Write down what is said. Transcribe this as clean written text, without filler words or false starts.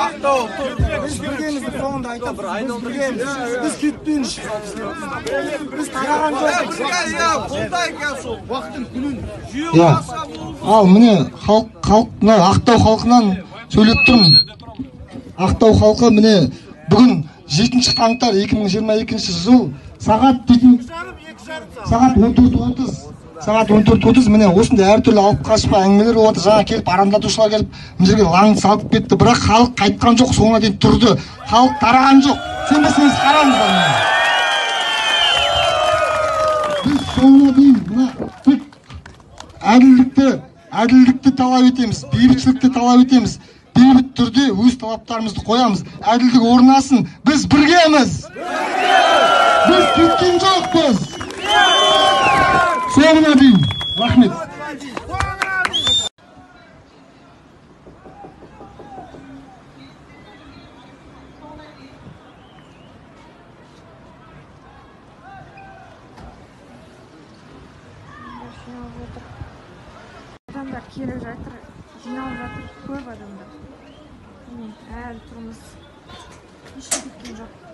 Ақтау Biz birgemizdi soğunda aytap. Biz birgemiz. Biz küttüyüz. Biz taragan жоқ. Уақытын күнін Ya, al mine mına Ақтау халқынан söylеп тұрмын. Ақтау халқы mine бүгін 7 қаңтар 2022 жыл сағат 14:30 міне осындай әртүрлі алып қашпа әңгімелер болып жатыр. Жаңа келіп арандатушылар келіп мына жерге лаң салып кетті, бірақ халық қайтқан жоқ, соңына дейін тұрды. Халық тараған жоқ. Сенбесеңіз қараңыздар міне. Біз соңына дейін мына тек әділдікті талап етеміз, бейбітшілікті талап етеміз. Бейбіт түрде өз талаптарымызды қоямыз. Әділдік орнасын. Біз біргеміз. Біз кеткен жоқпыз. Соңына дейін. Рахмет. Адамдар келіп жатыр, жиналып жатыр, көп адамдар. Әлі тұрмыз. Ешкім кеткен жоқ.